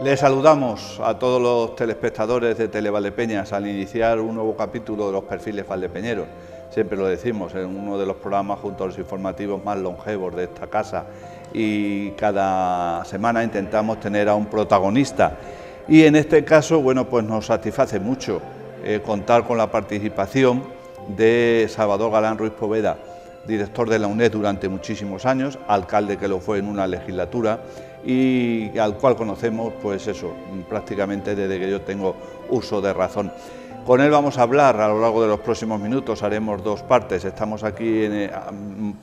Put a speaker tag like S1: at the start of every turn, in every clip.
S1: Les saludamos a todos los telespectadores de Televaldepeñas al iniciar un nuevo capítulo de los perfiles valdepeñeros. Siempre lo decimos, es uno de los programas junto a los informativos más longevos de esta casa y cada semana intentamos tener a un protagonista. Y en este caso, bueno, pues nos satisface mucho contar con la participación de Salvador Galán Ruiz Poveda, director de la UNED durante muchísimos años, alcalde que lo fue en una legislatura y al cual conocemos, pues eso, prácticamente desde que yo tengo uso de razón. Con él vamos a hablar a lo largo de los próximos minutos, haremos dos partes. Estamos aquí,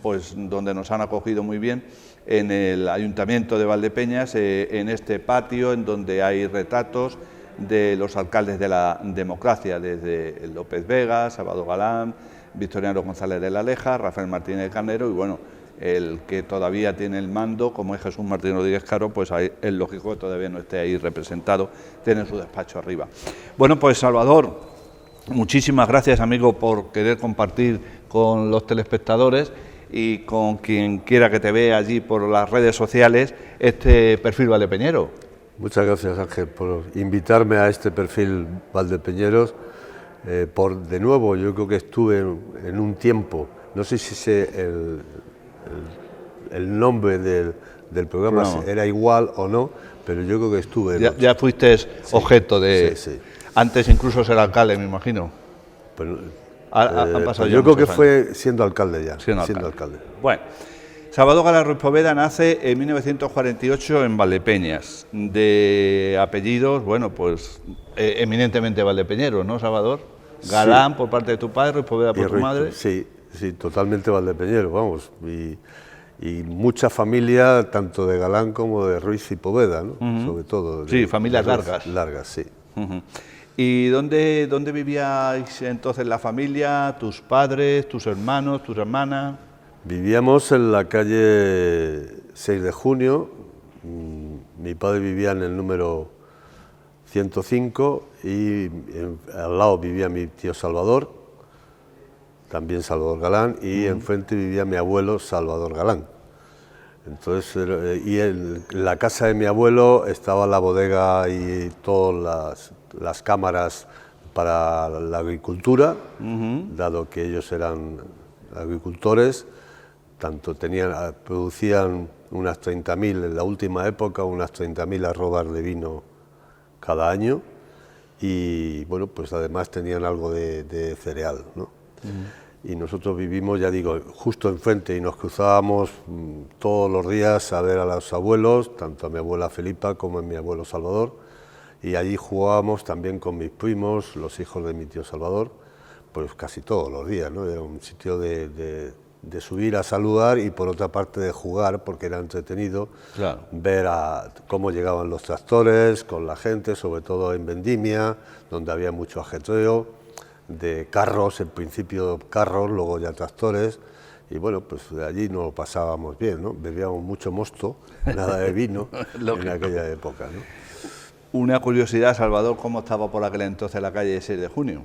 S1: pues donde nos han acogido muy bien, en el Ayuntamiento de Valdepeñas, en este patio en donde hay retratos de los alcaldes de la democracia, desde López Vega, Salvador Galán, Victoriano González de la Leja, Rafael Martínez Carnero y bueno, el que todavía tiene el mando, como es Jesús Martín Rodríguez Caro, pues es lógico que todavía no esté ahí representado, tiene su despacho arriba. Bueno, pues Salvador, muchísimas gracias, amigo, por querer compartir con los telespectadores y con quien quiera que te vea allí por las redes sociales este perfil valdepeñero.
S2: Muchas gracias, Ángel, por invitarme a este perfil valdepeñeros. De nuevo, yo creo que estuve en un tiempo, no sé si sé el nombre del programa era igual o no, pero yo creo que estuve.
S1: Ya fuiste objeto de...
S2: Sí.
S1: Antes incluso ser alcalde, me imagino.
S2: Pues,
S1: han pasado
S2: yo creo que
S1: años.
S2: Fue siendo alcalde ya.
S1: Siendo alcalde. Bueno, Salvador Galán Ruiz Poveda nace en 1948 en Valdepeñas, de apellidos, bueno, pues eminentemente valdepeñeros, ¿no, Salvador? Galán por parte de tu padre, Ruiz Poveda por tu madre.
S2: Sí, totalmente valdepeñero, vamos. Y mucha familia, tanto de Galán como de Ruiz y Poveda, ¿no? Sobre todo.
S1: Sí, familias largas.
S2: Largas, sí.
S1: ¿Y dónde vivíais entonces la familia, tus padres, tus hermanos, tus hermanas?
S2: Vivíamos en la calle 6 de Junio, mi padre vivía en el número 105 y al lado vivía mi tío Salvador, también Salvador Galán, y enfrente vivía mi abuelo Salvador Galán. Entonces, en la casa de mi abuelo estaba la bodega y todas las cámaras para la agricultura, dado que ellos eran agricultores, producían unas 30.000 en la última época, unas 30.000 arrobas de vino cada año y bueno, pues además tenían algo de cereal, ¿no? Y nosotros vivimos, ya digo, justo enfrente y nos cruzábamos todos los días a ver a los abuelos, tanto a mi abuela Felipa como a mi abuelo Salvador, y allí jugábamos también con mis primos, los hijos de mi tío Salvador, pues casi todos los días, ¿no? Era un sitio de subir a saludar y por otra parte de jugar, porque era entretenido ver cómo llegaban los tractores con la gente, sobre todo en Vendimia, donde había mucho ajetreo, de carros, en principio carros, luego ya tractores, y bueno, pues de allí nos lo pasábamos bien, ¿no? Bebíamos mucho mosto, nada de vino en aquella época, ¿no?
S1: Una curiosidad, Salvador, ¿cómo estaba por aquel entonces la calle 6 de Junio?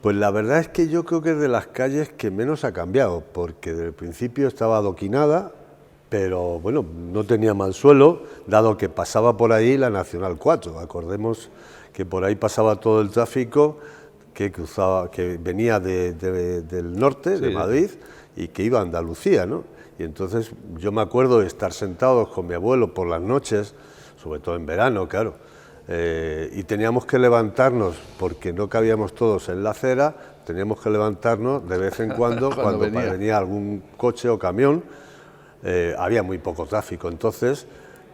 S2: Pues la verdad es que yo creo que es de las calles que menos ha cambiado, porque desde el principio estaba adoquinada, pero bueno, no tenía mal suelo, dado que pasaba por ahí la Nacional 4. Acordemos que por ahí pasaba todo el tráfico que venía del norte, de Madrid, y que iba a Andalucía, ¿no? Y entonces yo me acuerdo de estar sentados con mi abuelo por las noches, sobre todo en verano, claro, y teníamos que levantarnos, porque no cabíamos todos en la acera, teníamos que levantarnos de vez en cuando, cuando venía algún coche o camión, había muy poco tráfico entonces,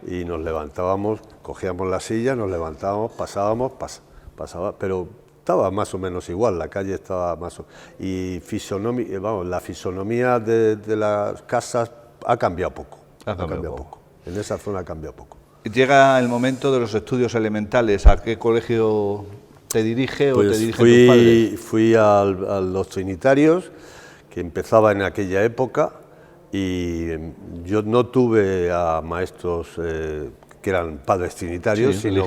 S2: y nos levantábamos, cogíamos la silla, nos levantábamos, pasaba, pero estaba más o menos igual, la calle estaba más o menos, y la fisonomía de las casas ha cambiado poco, en esa zona ha cambiado poco.
S1: Llega el momento de los estudios elementales. ¿A qué colegio te dirige
S2: pues
S1: o te dirigen tus padres?
S2: Fui a los Trinitarios, que empezaba en aquella época, y yo no tuve a maestros que eran padres trinitarios, sino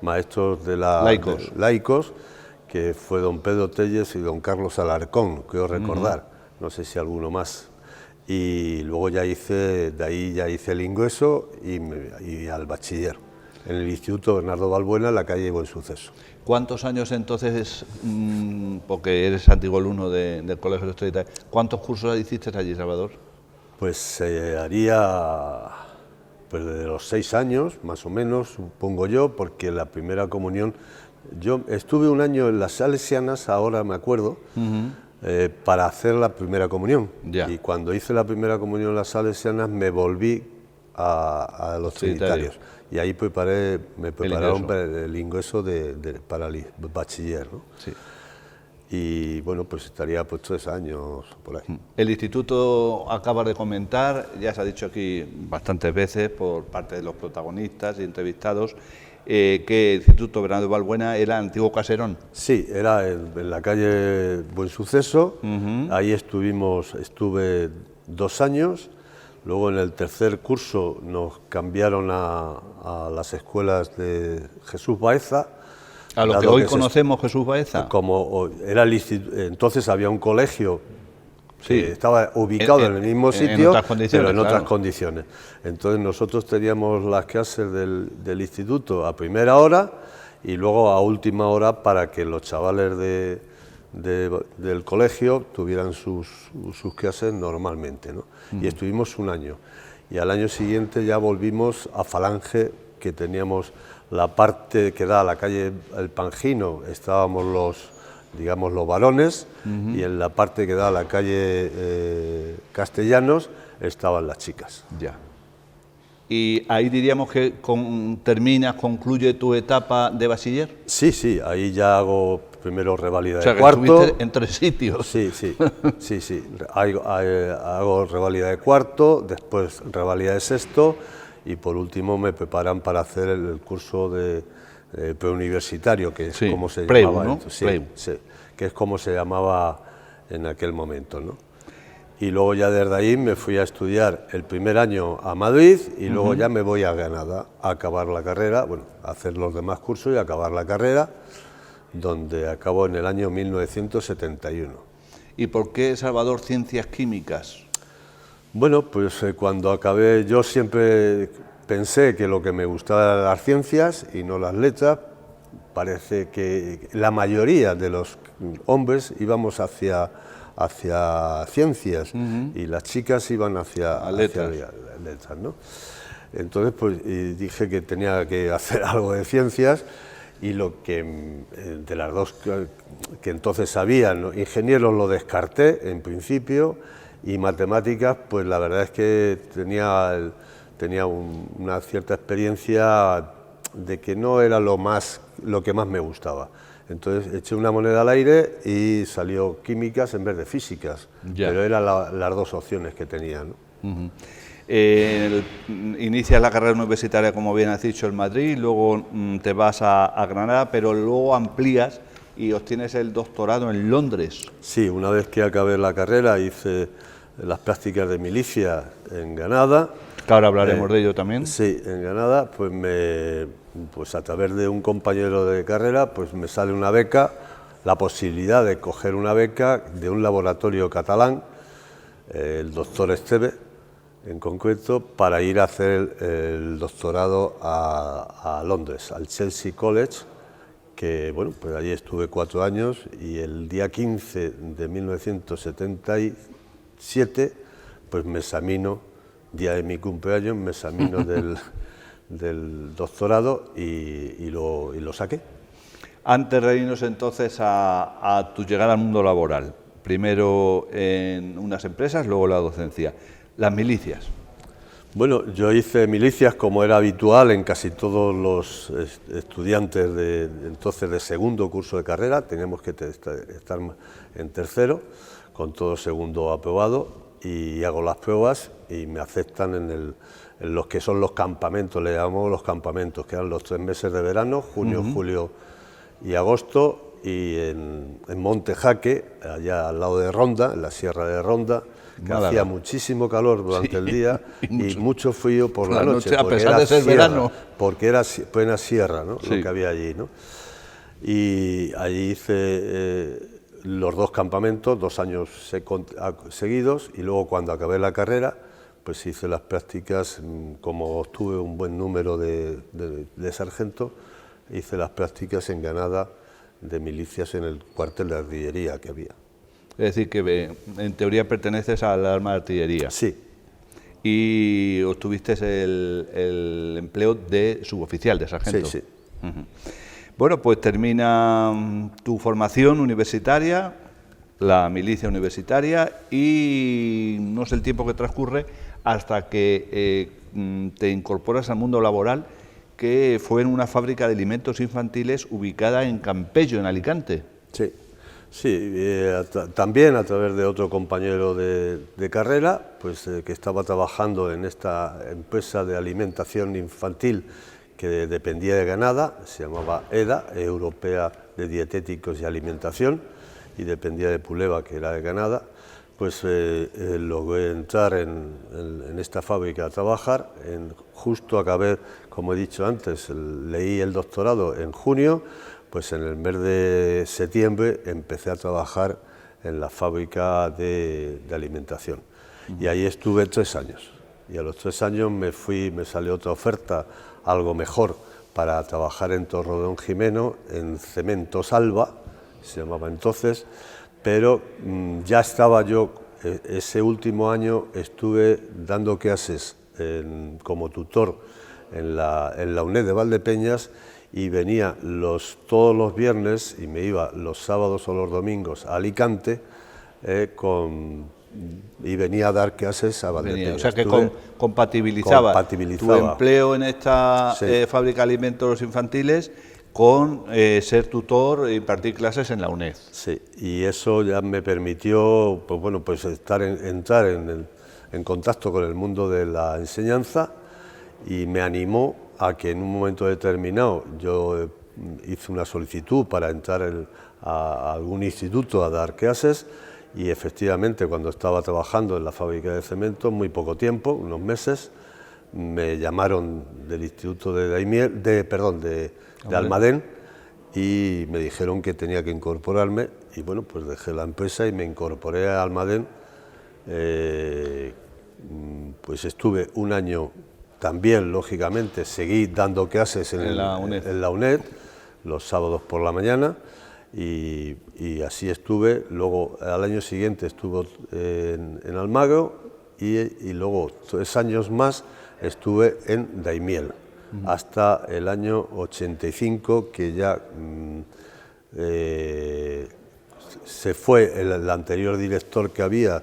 S2: maestros de laicos, que fue don Pedro Telles y don Carlos Alarcón, creo recordar, no sé si alguno más. Y luego de ahí ya hice el ingreso y al bachiller. en el Instituto Bernardo Balbuena, en la calle Buen Suceso.
S1: ¿Cuántos años entonces, porque eres antiguo alumno del Colegio de Historia, cuántos cursos hiciste allí, Salvador?
S2: Pues se haría pues desde los 6 años, más o menos, supongo yo, porque la primera comunión, yo estuve un año en las Salesianas, ahora me acuerdo, para hacer la primera comunión.
S1: Ya.
S2: Y cuando hice la primera comunión en las Salesianas me volví a los trinitarios. Y ahí me prepararon para el ingreso para el bachiller, ¿no?
S1: Sí.
S2: Y bueno, pues estaría pues 3 años por ahí.
S1: El instituto, acabas de comentar, ya se ha dicho aquí bastantes veces por parte de los protagonistas y entrevistados, que el Instituto Bernardo Balbuena era antiguo caserón.
S2: Sí, era en la calle Buen Suceso, ahí estuve 2 años, luego en el tercer curso nos cambiaron a las escuelas de Jesús Baeza.
S1: A lo que hoy conocemos Jesús Baeza.
S2: Como era entonces había un colegio que estaba ubicado en el mismo sitio, pero en otras condiciones. Entonces nosotros teníamos las clases del instituto a primera hora y luego a última hora para que los chavales del colegio tuvieran sus clases normalmente, ¿no? Y estuvimos un año. Y al año siguiente ya volvimos a Falange, que teníamos la parte que da a la calle El Pangino, estábamos los varones, y en la parte que da a la calle Castellanos estaban las chicas.
S1: Ya. Y ahí diríamos que concluye tu etapa de bachiller.
S2: Sí, ahí ya hago primero reválida
S1: o sea,
S2: de cuarto.
S1: Estuviste en 3 sitios.
S2: Sí. Hago reválida de cuarto, después reválida de sexto, y por último me preparan para hacer el curso de preuniversitario, que es como se llamaba,
S1: ¿no?
S2: Que es como se llamaba en aquel momento, ¿no? Y luego ya desde ahí me fui a estudiar el primer año a Madrid y luego ya me voy a Granada a acabar la carrera, a hacer los demás cursos y acabar la carrera, donde acabó en el año 1971.
S1: ¿Y por qué, Salvador, ciencias químicas?
S2: Bueno, pues cuando acabé yo siempre pensé que lo que me gustaba eran las ciencias y no las letras. Parece que la mayoría de los hombres íbamos hacia ciencias y las chicas iban hacia letras, ¿no? Entonces pues dije que tenía que hacer algo de ciencias y lo que de las dos que entonces había, ¿no? Ingenieros lo descarté en principio y matemáticas pues la verdad es que tenía una cierta experiencia de que no era lo que más me gustaba. Entonces eché una moneda al aire y salió químicas en vez de físicas, pero eran las dos opciones que tenía, ¿no?
S1: Inicias la carrera universitaria, como bien has dicho, en Madrid, luego te vas a Granada, pero luego amplías y obtienes el doctorado en Londres.
S2: Sí, una vez que acabé la carrera hice las prácticas de milicia en Granada.
S1: Que ahora hablaremos de ello también.
S2: Sí, en Granada, pues a través de un compañero de carrera, pues me sale una beca, la posibilidad de coger una beca de un laboratorio catalán, el doctor Esteve, en concreto, para ir a hacer el doctorado a Londres, al Chelsea College, que bueno, pues allí estuve 4 años y el día 15 de 1977, pues me examino, día de mi cumpleaños, me examino del doctorado y lo saqué.
S1: Antes de irnos entonces a tu llegada al mundo laboral, primero en unas empresas, luego la docencia, las milicias.
S2: Bueno, yo hice milicias como era habitual en casi todos los estudiantes entonces de segundo curso de carrera, teníamos que estar en tercero, con todo segundo aprobado, y hago las pruebas y me aceptan en los que son los campamentos, le llamamos los campamentos, que eran los 3 meses de verano, junio, julio y agosto, y en Monte Jaque, allá al lado de Ronda, en la sierra de Ronda, que hacía muchísimo calor durante el día y mucho frío por la noche,
S1: a pesar de ser verano.
S2: Porque era plena sierra, ¿no? Lo que había allí, ¿no? Y allí hice los 2 campamentos, 2 años seguidos, y luego cuando acabé la carrera, pues hice las prácticas, como obtuve un buen número de sargento, hice las prácticas en Granada de milicias en el cuartel de artillería que había.
S1: Es decir, que en teoría perteneces al arma de artillería.
S2: Sí.
S1: Y obtuviste el empleo de suboficial, de sargento.
S2: Sí, sí.
S1: Bueno, pues termina tu formación universitaria, la milicia universitaria, y no sé el tiempo que transcurre hasta que te incorporas al mundo laboral, que fue en una fábrica de alimentos infantiles ubicada en Campello, en Alicante.
S2: Sí, sí, también a través de otro compañero de carrera, pues que estaba trabajando en esta empresa de alimentación infantil que dependía de Granada, se llamaba EDA, Europea de Dietéticos y Alimentación, y dependía de Puleva, que era de Granada. Pues logré entrar en esta fábrica a trabajar. Justo acabé, como he dicho antes, leí el doctorado en junio, pues en el mes de septiembre empecé a trabajar en la fábrica de alimentación. Y ahí estuve 3 años. Y a los 3 años me salió otra oferta, algo mejor, para trabajar en Torredonjimeno, en Cementos Alba, se llamaba entonces, pero ya estaba yo, ese último año estuve dando clases como tutor en la UNED de Valdepeñas, y venía todos los viernes y me iba los sábados o los domingos a Alicante y venía a dar clases a Valdepeñas.
S1: O sea que compatibilizaba tu empleo en esta fábrica de alimentos infantiles con ser tutor e impartir clases en la UNED.
S2: Sí, y eso ya me permitió, pues bueno, pues entrar en contacto con el mundo de la enseñanza, y me animó a que en un momento determinado yo hice una solicitud para entrar a algún instituto a dar clases, y efectivamente cuando estaba trabajando en la fábrica de cemento, muy poco tiempo, unos meses, me llamaron del instituto de Almadén, y me dijeron que tenía que incorporarme, y bueno, pues dejé la empresa y me incorporé a Almadén. Pues estuve un año también, lógicamente, seguí dando clases en la UNED, los sábados por la mañana, y así estuve. Luego, al año siguiente estuve en Almagro, y luego 3 años más estuve en Daimiel, hasta el año 85, que ya se fue el anterior director que había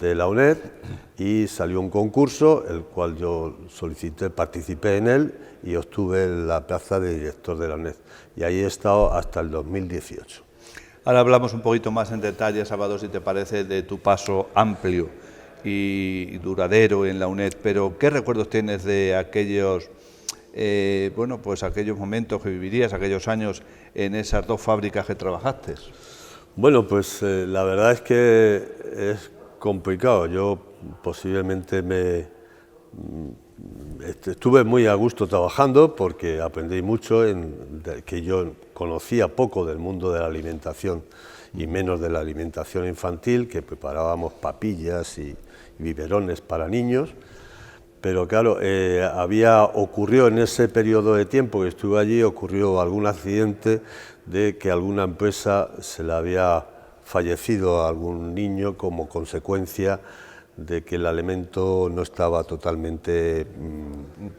S2: de la UNED, y salió un concurso, el cual yo participé en él y obtuve la plaza de director de la UNED. Y ahí he estado hasta el 2018.
S1: Ahora hablamos un poquito más en detalle, Salvador, si te parece, de tu paso amplio y duradero en la UNED, pero ¿qué recuerdos tienes de aquellos, bueno, pues aquellos momentos que vivirías, aquellos años en esas 2 fábricas que trabajaste?
S2: Bueno, pues la verdad es que es complicado. Yo posiblemente estuve muy a gusto trabajando, porque aprendí mucho, que yo conocía poco del mundo de la alimentación y menos de la alimentación infantil, que preparábamos papillas y biberones para niños. Pero claro, ocurrió en ese periodo de tiempo que estuve allí, ocurrió algún accidente de que alguna empresa se le había fallecido a algún niño como consecuencia de que el alimento no estaba totalmente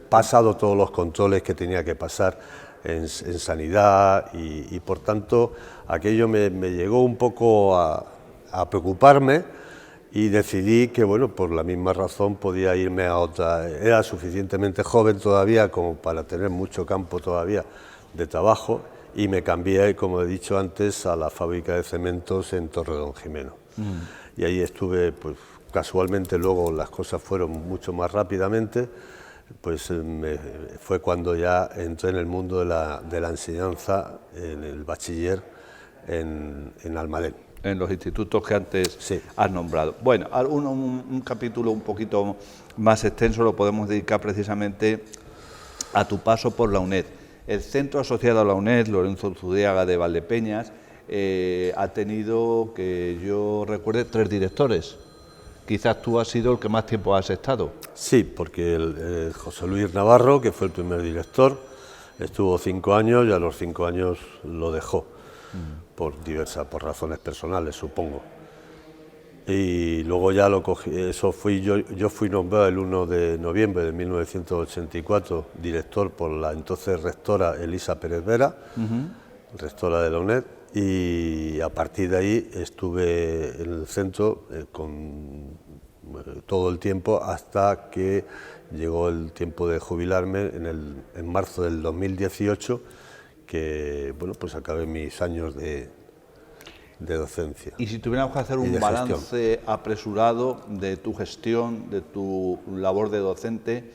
S2: pasado todos los controles que tenía que pasar en sanidad, y por tanto aquello me llegó un poco a preocuparme, y decidí que, bueno, por la misma razón podía irme a otra. Era suficientemente joven todavía como para tener mucho campo todavía de trabajo, y me cambié, como he dicho antes, a la fábrica de cementos en Torredonjimeno. Y ahí estuve, pues casualmente luego las cosas fueron mucho más rápidamente, pues fue cuando ya entré en el mundo de la enseñanza, en el bachiller en Almadén.
S1: En los institutos que antes has nombrado. Bueno, un capítulo un poquito más extenso lo podemos dedicar precisamente a tu paso por la UNED. El centro asociado a la UNED, Lorenzo Zudiaga de Valdepeñas, ha tenido, que yo recuerde, 3 directores, quizás tú has sido el que más tiempo has estado.
S2: Sí, porque José Luis Navarro, que fue el primer director, estuvo 5 años y a los 5 años lo dejó, por razones personales, supongo. Y luego ya lo cogí, eso fui yo fui nombrado el 1 de noviembre de 1984 director por la entonces rectora Elisa Pérez Vera, rectora de la UNED, y a partir de ahí estuve en el centro con todo el tiempo hasta que llegó el tiempo de jubilarme en marzo del 2018, que bueno, pues acabé mis años de docencia.
S1: Y si tuviéramos que hacer un balance apresurado de tu gestión, de tu labor de docente,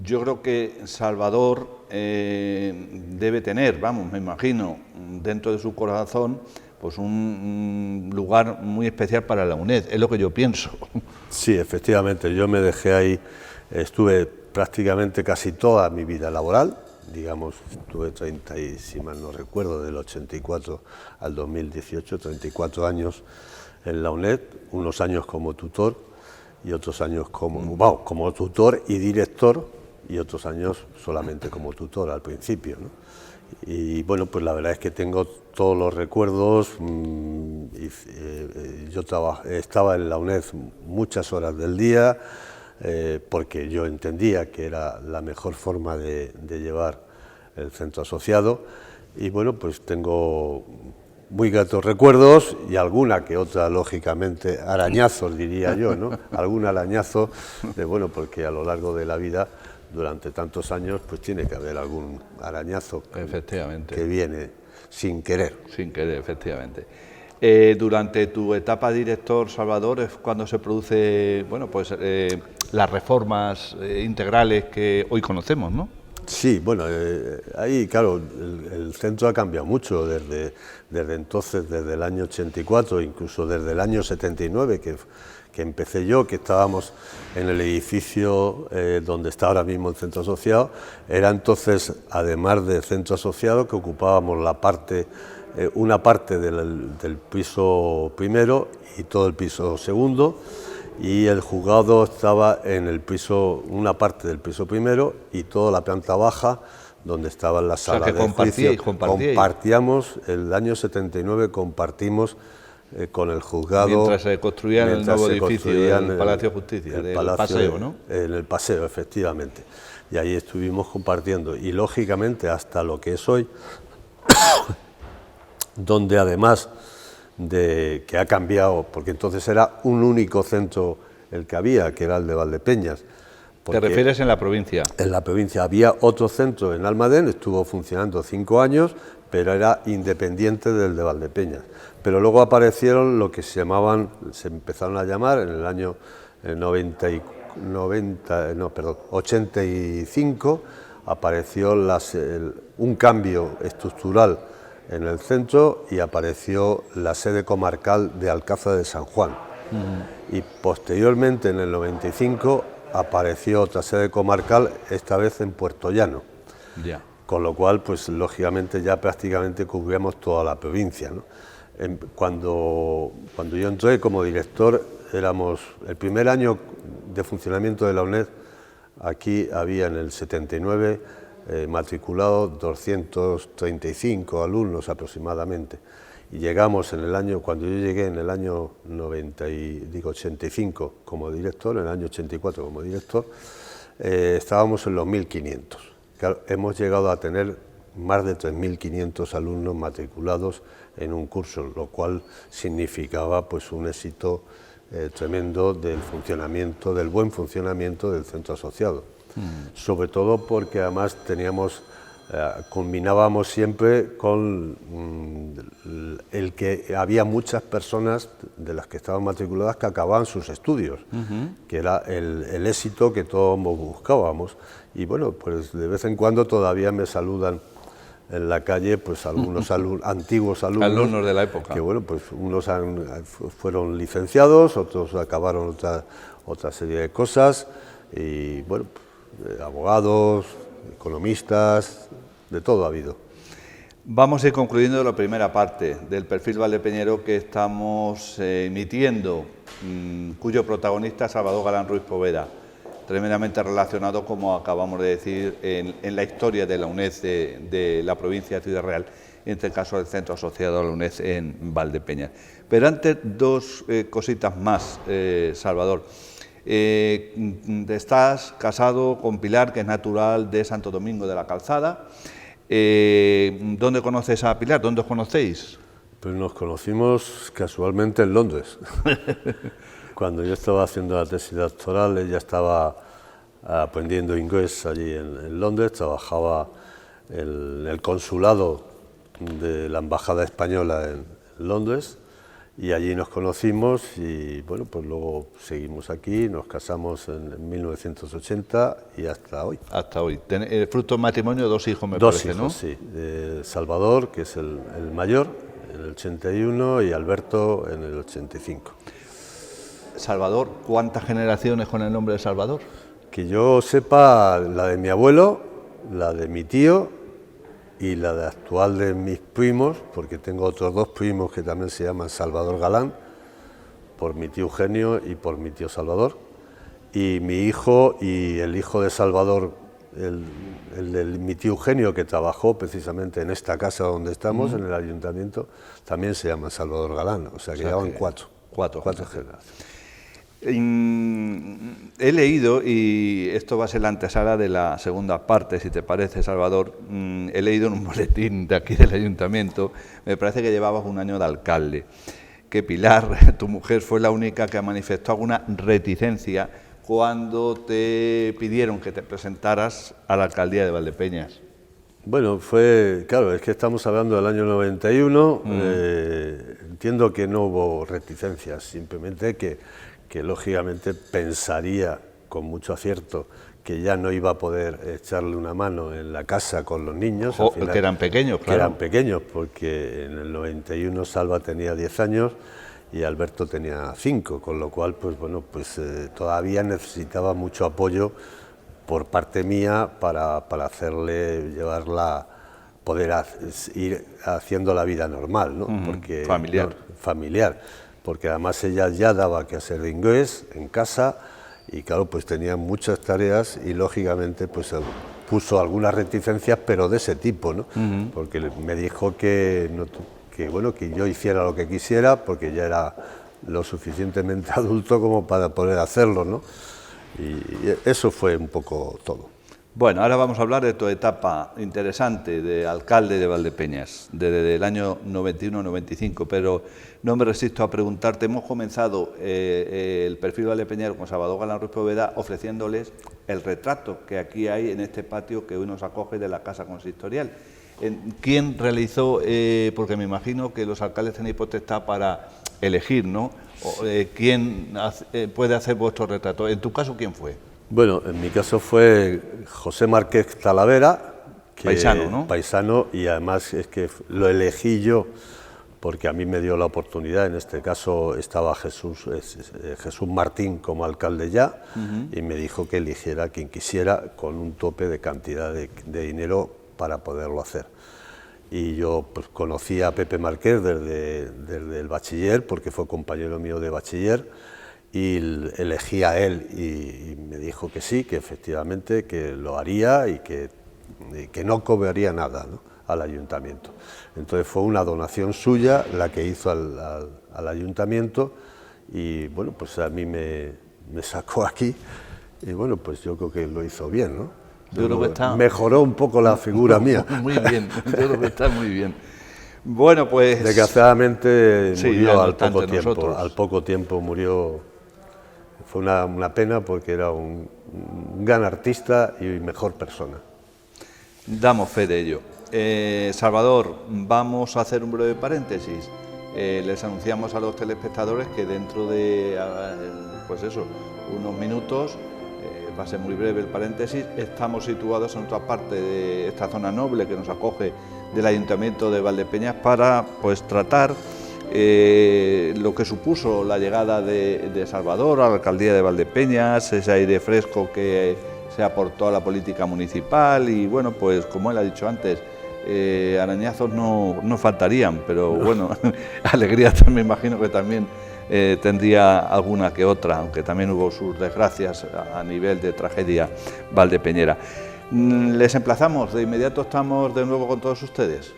S1: yo creo que Salvador debe tener, vamos, me imagino, dentro de su corazón, pues un lugar muy especial para la UNED, es lo que yo pienso.
S2: Sí, efectivamente, yo me dejé ahí, estuve prácticamente casi toda mi vida laboral, digamos, tuve 30 y, si mal no recuerdo, del 84 al 2018, 34 años en la UNED, unos años como tutor y otros años como tutor y director, y otros años solamente como tutor al principio, ¿no? Y bueno, pues la verdad es que tengo todos los recuerdos. Yo estaba en la UNED muchas horas del día, porque yo entendía que era la mejor forma de llevar el centro asociado, y bueno, pues tengo muy gratos recuerdos y alguna que otra, lógicamente, arañazos, diría yo, ¿no? Algún arañazo, bueno, porque a lo largo de la vida, durante tantos años, pues tiene que haber algún arañazo
S1: efectivamente,
S2: que viene sin querer.
S1: Sin querer, efectivamente. Durante tu etapa de director, Salvador, es cuando se produce, bueno, pues las reformas integrales que hoy conocemos, ¿no?
S2: Sí, bueno, ahí, claro, el centro ha cambiado mucho desde entonces, desde el año 84, incluso desde el año 79, que empecé yo, que estábamos en el edificio donde está ahora mismo el centro asociado. Era entonces, además del centro asociado, que ocupábamos una parte del piso primero y todo el piso segundo, y el juzgado estaba en el piso, una parte del piso primero y toda la planta baja, donde estaban las salas de juicio. Compartíamos, el año 79 compartimos con el juzgado.
S1: Mientras se construía el nuevo edificio del Palacio de Justicia, del Paseo, ¿no?
S2: En el Paseo, efectivamente. Y ahí estuvimos compartiendo. Y lógicamente hasta lo que es hoy, donde además de que ha cambiado, porque entonces era un único centro el que había, que era el de Valdepeñas.
S1: ¿Te refieres en la provincia? En
S2: la provincia había otro centro en Almadén, estuvo funcionando 5 años, pero era independiente del de Valdepeñas. Pero luego aparecieron lo que se empezaron a llamar en el año 85, apareció un cambio estructural en el centro y apareció la sede comarcal de Alcázar de San Juan. Y posteriormente, en el 95, apareció otra sede comarcal, esta vez en Puerto Llano. Con lo cual, pues lógicamente ya prácticamente cubríamos toda la provincia, ¿no? Cuando yo entré como director, éramos el primer año de funcionamiento de la UNED, aquí había en el 79 matriculados 235 alumnos aproximadamente, y llegamos cuando yo llegué en el año 85 como director, en el año 84 como director, estábamos en los 1500. Claro, hemos llegado a tener más de 3.500 alumnos matriculados en un curso, lo cual significaba pues un éxito tremendo del buen funcionamiento del centro asociado. Sobre todo porque además combinábamos siempre con el que había muchas personas de las que estaban matriculadas que acababan sus estudios, que era el éxito que todos buscábamos. Y bueno, pues de vez en cuando todavía me saludan en la calle pues algunos antiguos alumnos
S1: de la época,
S2: que bueno, pues unos fueron licenciados, otros acabaron otra serie de cosas, y bueno, abogados, economistas, de todo ha habido.
S1: Vamos a ir concluyendo la primera parte del perfil valdepeñero que estamos emitiendo, cuyo protagonista es Salvador Galán Ruiz Poveda, tremendamente relacionado, como acabamos de decir, en la historia de la UNED de la provincia de Ciudad Real, en este caso el centro asociado a la UNED en Valdepeñas. Pero antes, dos cositas más, Salvador. Estás casado con Pilar, que es natural de Santo Domingo de la Calzada. ¿Dónde conoces a Pilar? ¿Dónde os conocéis?
S2: Pues nos conocimos casualmente en Londres. Cuando yo estaba haciendo la tesis doctoral, ella estaba aprendiendo inglés allí en Londres, trabajaba en el consulado de la Embajada Española en Londres, y allí nos conocimos y bueno, pues luego seguimos aquí, nos casamos en 1980 y hasta hoy.
S1: Hasta hoy. Fruto del matrimonio, dos hijos, me
S2: dos
S1: parece,
S2: hijos,
S1: ¿no?
S2: Sí. Salvador, que es el mayor, en el 81, y Alberto en el 85.
S1: Salvador, ¿cuántas generaciones con el nombre de Salvador?
S2: Que yo sepa, la de mi abuelo, la de mi tío y la de actual de mis primos, porque tengo otros dos primos que también se llaman Salvador Galán, por mi tío Eugenio y por mi tío Salvador, y mi hijo y el hijo de Salvador, el de mi tío Eugenio, que trabajó precisamente en esta casa donde estamos, en el ayuntamiento, también se llama Salvador Galán, o sea que llevan cuatro generaciones.
S1: He leído, y esto va a ser la antesala de la segunda parte, si te parece, Salvador, he leído en un boletín de aquí del ayuntamiento, me parece que llevabas un año de alcalde, que Pilar, tu mujer, fue la única que manifestó alguna reticencia cuando te pidieron que te presentaras a la alcaldía de Valdepeñas.
S2: Bueno, claro, es que estamos hablando del año 91, entiendo que no hubo reticencias, simplemente que lógicamente pensaría con mucho acierto que ya no iba a poder echarle una mano en la casa con los niños.
S1: Al final, que eran pequeños, claro.
S2: Que eran pequeños, porque en el 91 Salva tenía 10 años y Alberto tenía 5, con lo cual pues bueno, pues todavía necesitaba mucho apoyo por parte mía para hacerle poder ir haciendo la vida normal, ¿no? Porque, familiar, porque además ella ya daba que hacer de inglés en casa y claro, pues tenía muchas tareas y lógicamente pues puso algunas reticencias, pero de ese tipo, ¿no? Porque me dijo que yo hiciera lo que quisiera porque ya era lo suficientemente adulto como para poder hacerlo, ¿no? Y eso fue un poco todo.
S1: Bueno, ahora vamos a hablar de tu etapa interesante de alcalde de Valdepeñas, desde el año 91-95, pero no me resisto a preguntarte, hemos comenzado el perfil valdepeñero con Salvador Galán Ruiz Poveda ofreciéndoles el retrato que aquí hay en este patio que hoy nos acoge de la Casa Consistorial. ¿Quién realizó, porque me imagino que los alcaldes tenéis potestad para elegir, ¿no? ¿Quién puede hacer vuestro retrato? En tu caso, ¿quién fue?
S2: Bueno, en mi caso fue José Márquez Talavera,
S1: paisano, ¿no?
S2: Paisano, y además es que lo elegí yo porque a mí me dio la oportunidad. En este caso estaba Jesús Martín como alcalde ya, y me dijo que eligiera a quien quisiera con un tope de cantidad de dinero para poderlo hacer. Y yo pues conocí a Pepe Márquez desde el bachiller, porque fue compañero mío de bachiller, y elegí a él y me dijo que sí, que efectivamente que lo haría y que no cobraría nada, ¿no?, al ayuntamiento. Entonces fue una donación suya la que hizo al ayuntamiento y bueno, pues a mí me sacó aquí y bueno, pues yo creo que lo hizo bien, ¿no?
S1: Yo creo que está...
S2: Mejoró un poco la figura mía.
S1: Muy bien, yo creo que está muy bien. Bueno, pues...
S2: Desgraciadamente murió
S1: al
S2: poco tiempo murió. Fue una pena porque era un gran artista y mejor persona.
S1: Damos fe de ello. Salvador, vamos a hacer un breve paréntesis. Les anunciamos a los telespectadores que dentro de unos minutos, va a ser muy breve el paréntesis, estamos situados en otra parte de esta zona noble que nos acoge del Ayuntamiento de Valdepeñas para tratar lo que supuso la llegada de Salvador a la alcaldía de Valdepeñas, ese aire fresco que se aportó a la política municipal y bueno, pues como él ha dicho antes, arañazos no faltarían, pero bueno, alegría también me imagino que también tendría alguna que otra, aunque también hubo sus desgracias a nivel de tragedia valdepeñera. Les emplazamos, de inmediato estamos de nuevo con todos ustedes.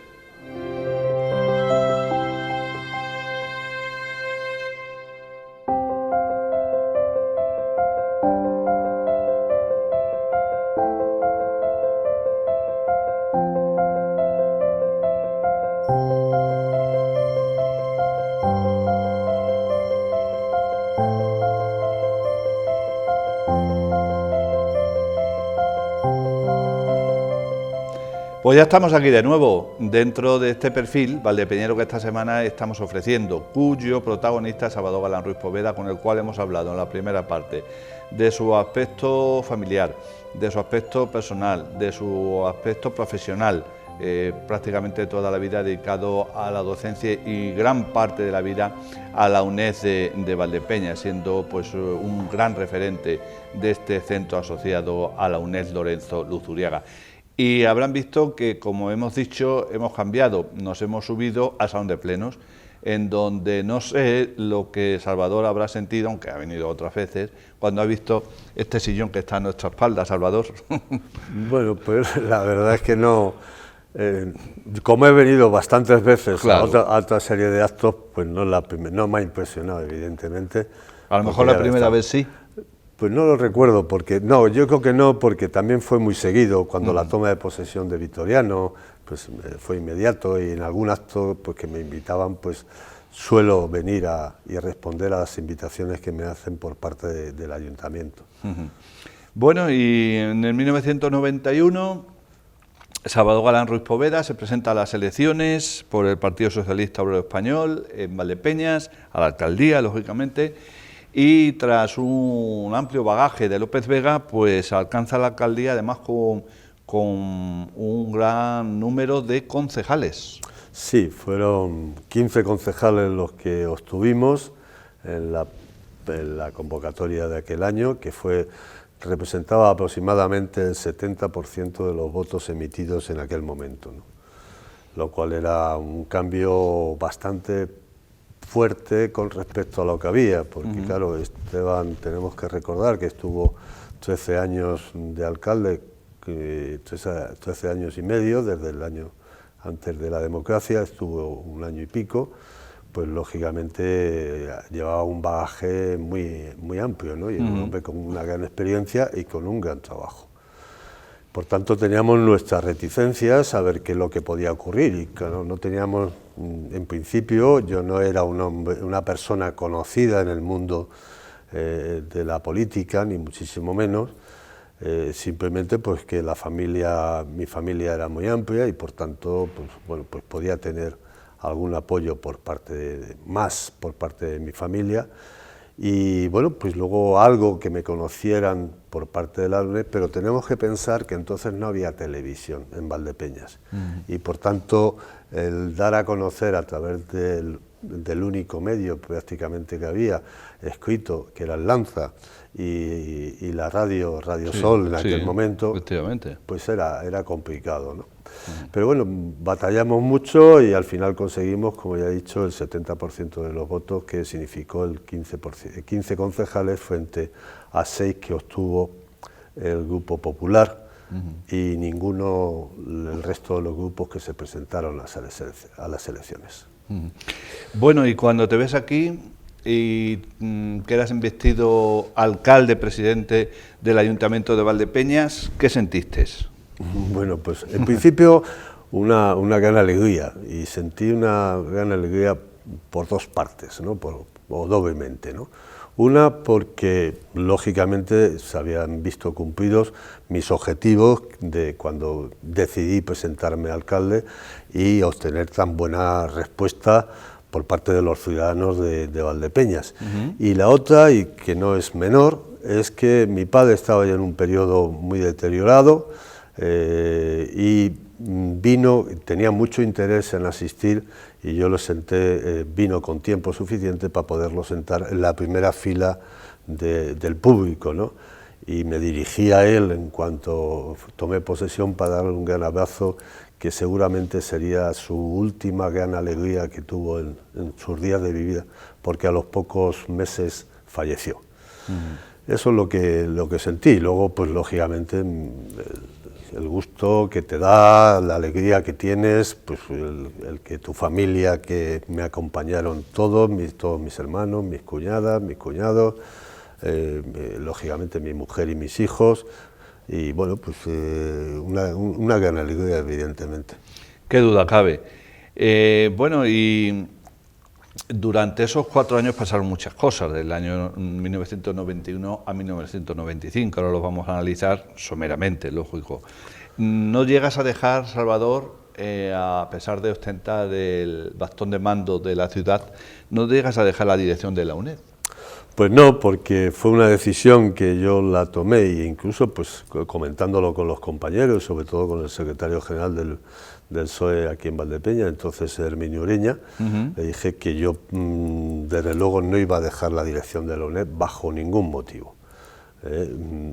S1: Pues ya estamos aquí de nuevo, dentro de este perfil valdepeñero que esta semana estamos ofreciendo, cuyo protagonista es Salvador Galán Ruiz Poveda, con el cual hemos hablado en la primera parte de su aspecto familiar, de su aspecto personal, de su aspecto profesional, prácticamente toda la vida dedicado a la docencia y gran parte de la vida a la UNED de Valdepeñas, siendo pues un gran referente de este centro asociado a la UNED Lorenzo Luzuriaga. Y habrán visto que, como hemos dicho, hemos cambiado, nos hemos subido al salón de plenos, en donde no sé lo que Salvador habrá sentido, aunque ha venido otras veces, cuando ha visto este sillón que está a nuestra espalda, Salvador. Bueno,
S2: pues la verdad es que no, como he venido bastantes veces claro, a otra serie de actos, pues no me ha impresionado, evidentemente.
S1: A lo mejor la primera vez sí.
S2: Pues no lo recuerdo, porque no, yo creo que no, porque también fue muy seguido, cuando la toma de posesión de Vitoriano, pues fue inmediato, y en algún acto pues, que me invitaban, pues suelo venir y responder a las invitaciones que me hacen por parte del ayuntamiento.
S1: Bueno, y en el 1991, Salvador Galán Ruiz Poveda se presenta a las elecciones por el Partido Socialista Obrero Español en Valdepeñas, a la alcaldía, lógicamente, y tras un amplio bagaje de López Vega, pues alcanza la alcaldía además con un gran número de concejales.
S2: Sí, fueron 15 concejales los que obtuvimos en la convocatoria de aquel año, que representaba aproximadamente el 70% de los votos emitidos en aquel momento, ¿no? Lo cual era un cambio bastante fuerte con respecto a lo que había, porque claro, Esteban, tenemos que recordar que estuvo 13 años de alcalde, 13 años y medio, desde el año antes de la democracia, estuvo un año y pico, pues lógicamente llevaba un bagaje muy amplio, ¿no? Y era un hombre con una gran experiencia y con un gran trabajo. Por tanto, teníamos nuestras reticencias a ver qué es lo que podía ocurrir, y claro, no teníamos, en principio, yo no era una persona conocida en el mundo de la política, ni muchísimo menos, simplemente pues que mi familia era muy amplia y por tanto, pues, bueno, pues podía tener algún apoyo por parte de mi familia. Y bueno, pues luego algo que me conocieran por parte de la UNED, pero tenemos que pensar que entonces no había televisión en Valdepeñas. Y por tanto, el dar a conocer a través del único medio prácticamente que había escrito, que era el Lanza, y la Radio Sol en aquel momento, pues era complicado, ¿no? Pero bueno, batallamos mucho y al final conseguimos, como ya he dicho, el 70% de los votos, que significó el 15 concejales frente a 6 que obtuvo el Grupo Popular y ninguno, el resto de los grupos que se presentaron a las elecciones.
S1: Bueno, y cuando te ves aquí y quedas investido alcalde, presidente del Ayuntamiento de Valdepeñas, ¿qué sentiste?
S2: Bueno, pues en principio una gran alegría, y sentí una gran alegría por dos partes, ¿no? O doblemente, ¿no? Una, porque lógicamente se habían visto cumplidos mis objetivos de cuando decidí presentarme alcalde y obtener tan buena respuesta por parte de los ciudadanos de Valdepeñas. Y la otra, y que no es menor, es que mi padre estaba ya en un periodo muy deteriorado, y tenía mucho interés en asistir, y yo lo senté, vino con tiempo suficiente para poderlo sentar en la primera fila del público, ¿no? Y me dirigí a él en cuanto tomé posesión para darle un gran abrazo, que seguramente sería su última gran alegría que tuvo en sus días de vida, porque a los pocos meses falleció. Eso es lo que sentí. Luego, pues lógicamente, el gusto que te da, la alegría que tienes, pues el que tu familia, que me acompañaron todos mis hermanos, mis cuñadas, mis cuñados, lógicamente mi mujer y mis hijos, y bueno, pues una gran alegría, evidentemente.
S1: Qué duda cabe. Bueno, y durante esos 4 años pasaron muchas cosas, del año 1991 a 1995, ahora los vamos a analizar someramente, lógico. ¿No llegas a dejar, Salvador, a pesar de ostentar el bastón de mando de la ciudad, no llegas a dejar la dirección de la UNED?
S2: Pues no, porque fue una decisión que yo la tomé, e incluso pues comentándolo con los compañeros, sobre todo con el secretario general del PSOE aquí en Valdepeña, entonces Herminio Ureña, le dije que yo desde luego no iba a dejar la dirección de la UNED bajo ningún motivo.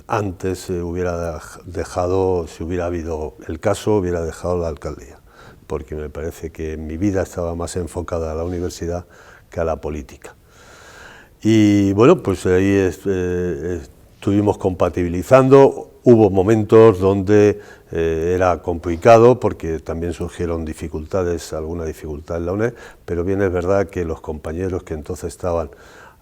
S2: Antes hubiera dejado, si hubiera habido el caso, hubiera dejado la alcaldía, porque me parece que mi vida estaba más enfocada a la universidad que a la política. Y bueno, pues ahí estuvimos compatibilizando. Hubo momentos donde era complicado porque también surgieron dificultades, alguna dificultad en la UNED, pero bien es verdad que los compañeros que entonces estaban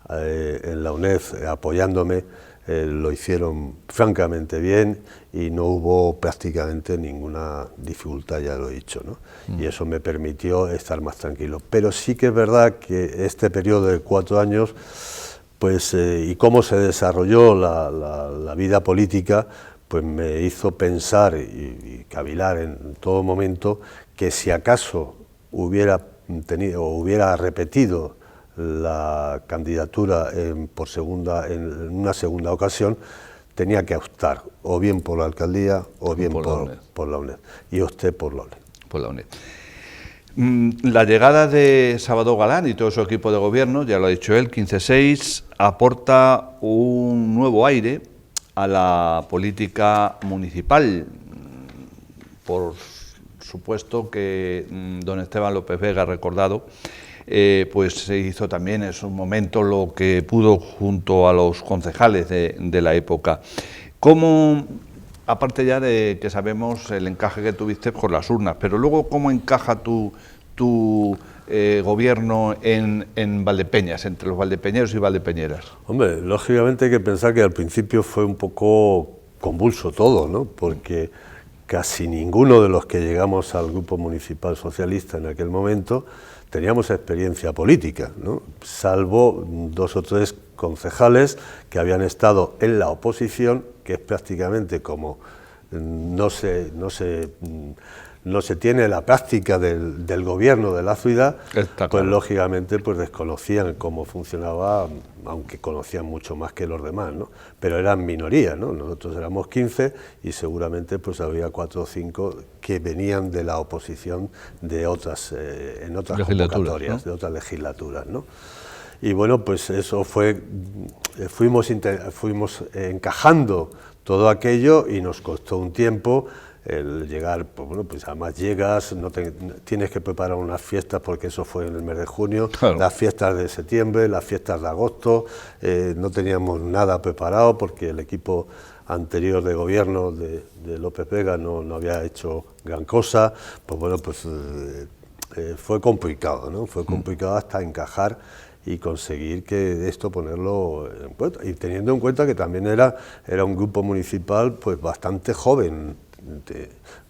S2: en la UNED apoyándome lo hicieron francamente bien y no hubo prácticamente ninguna dificultad, ya lo he dicho, ¿no? Y eso me permitió estar más tranquilo. Pero sí que es verdad que este periodo de 4 años, pues, y cómo se desarrolló la vida política, pues me hizo pensar y cavilar en todo momento que si acaso hubiera tenido o hubiera repetido la candidatura en una segunda ocasión, tenía que optar o bien por la alcaldía o bien por la UNED. Y opté por la UNED.
S1: Por la UNED. La llegada de Salvador Galán y todo su equipo de gobierno, ya lo ha dicho él, 15-6, aporta un nuevo aire a la política municipal. Por supuesto que don Esteban López Vega, recordado, pues se hizo también en su momento lo que pudo junto a los concejales de la época. ¿Cómo, aparte ya de que sabemos el encaje que tuviste con las urnas, pero luego cómo encaja tu gobierno en Valdepeñas, entre los valdepeñeros y valdepeñeras?
S2: Hombre, lógicamente hay que pensar que al principio fue un poco convulso todo, ¿no? Porque casi ninguno de los que llegamos al Grupo Municipal Socialista en aquel momento teníamos experiencia política, ¿no? Salvo 2 o 3 concejales que habían estado en la oposición, que es prácticamente como no se tiene la práctica del gobierno de la ciudad, pues lógicamente pues desconocían cómo funcionaba, aunque conocían mucho más que los demás, ¿no? Pero eran minoría, ¿no? Nosotros éramos 15 y seguramente pues había 4 o 5 que venían de la oposición de otras, en otras convocatorias, ¿no? De otras legislaturas, ¿no? Y bueno, pues eso fue, fuimos encajando todo aquello y nos costó un tiempo el llegar, pues bueno, pues además llegas, tienes que preparar unas fiestas porque eso fue en el mes de junio, claro. Las fiestas de septiembre, las fiestas de agosto, no teníamos nada preparado porque el equipo anterior de gobierno de López Vega no había hecho gran cosa, pues bueno, pues fue complicado, ¿no? Fue complicado hasta encajar y conseguir que esto ponerlo en cuenta, y teniendo en cuenta que también era un grupo municipal pues bastante joven,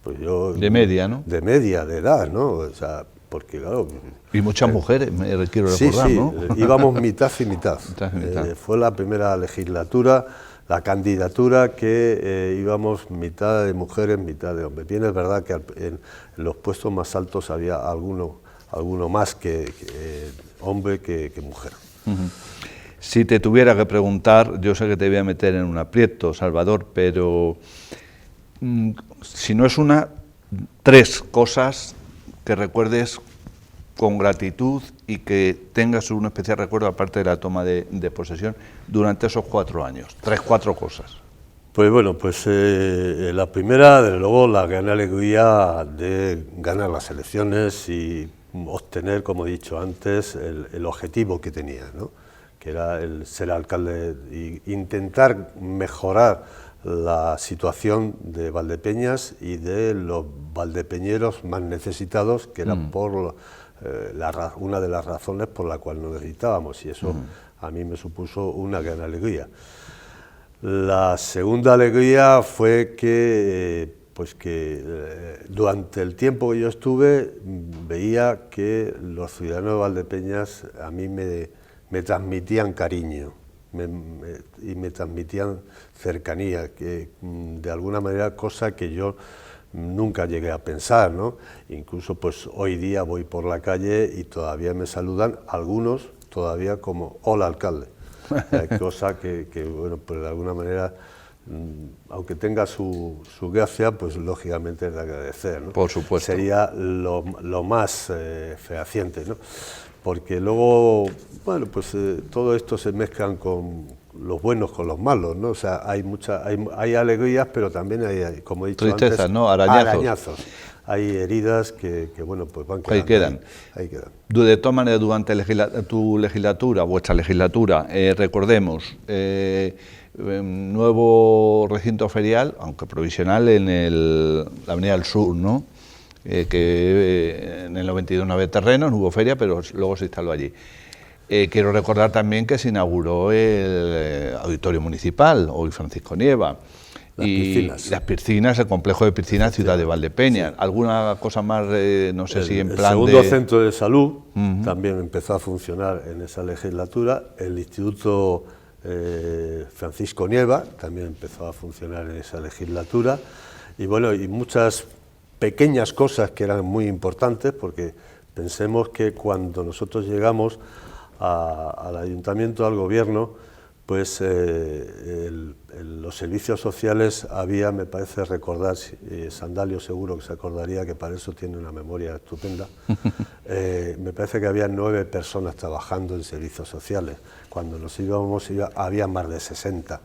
S2: pues yo,
S1: de media, ¿no?
S2: De media, de edad, ¿no? O sea, porque claro...
S1: Y muchas mujeres, me quiero recordar,
S2: sí,
S1: ¿no?
S2: Íbamos mitad y mitad. Fue la primera legislatura, la candidatura que íbamos mitad de mujeres, mitad de hombres. Bien, es verdad que en los puestos más altos había alguno más que hombre que mujer.
S1: Si te tuviera que preguntar, yo sé que te voy a meter en un aprieto, Salvador, pero si no es una, 3 cosas que recuerdes con gratitud y que tengas un especial recuerdo, aparte de la toma de posesión, durante esos 4 años. 3, 4 cosas.
S2: Pues bueno, pues la primera, desde luego, la gran alegría de ganar las elecciones y obtener, como he dicho antes, el objetivo que tenía, ¿no? Que era el ser alcalde e intentar mejorar la situación de Valdepeñas y de los valdepeñeros más necesitados, que era por una de las razones por la cual nos necesitábamos, y eso a mí me supuso una gran alegría. La segunda alegría fue que, durante el tiempo que yo estuve veía que los ciudadanos de Valdepeñas a mí me transmitían cariño y me transmitían cercanía, que de alguna manera, cosa que yo nunca llegué a pensar, ¿no? Incluso pues hoy día voy por la calle y todavía me saludan algunos todavía como hola alcalde. Cosa que, bueno, pues de alguna manera, aunque tenga su gracia, pues lógicamente es de agradecer, ¿no?
S1: Por supuesto.
S2: Sería lo más fehaciente, ¿no? Porque luego, bueno, pues todo esto se mezclan con los buenos con los malos, ¿no? O sea, hay alegrías, pero también hay, como he dicho
S1: tristezas,
S2: antes,
S1: ¿no? Arañazos.
S2: Hay heridas que bueno, pues van quedando. Ahí quedan.
S1: De todas maneras, durante tu legislatura, vuestra legislatura, recordemos, nuevo recinto ferial, aunque provisional, en la Avenida del Sur, ¿no? Que en el 92 no había terreno, no hubo feria, pero luego se instaló allí. Quiero recordar también que se inauguró el Auditorio Municipal, hoy Francisco Nieva. Las piscinas, el complejo de piscinas Ciudad de Valdepeñas. Sí. ¿Alguna cosa más, no sé si en plan
S2: de...? El segundo centro de salud también empezó a funcionar en esa legislatura. El Instituto Francisco Nieva también empezó a funcionar en esa legislatura. Y bueno, y muchas pequeñas cosas que eran muy importantes, porque pensemos que cuando nosotros llegamos al ayuntamiento, al gobierno, pues los servicios sociales había, me parece recordar, Sandalio seguro que se acordaría, que para eso tiene una memoria estupenda, me parece que había 9 personas trabajando en servicios sociales. Cuando nos íbamos había más de 60.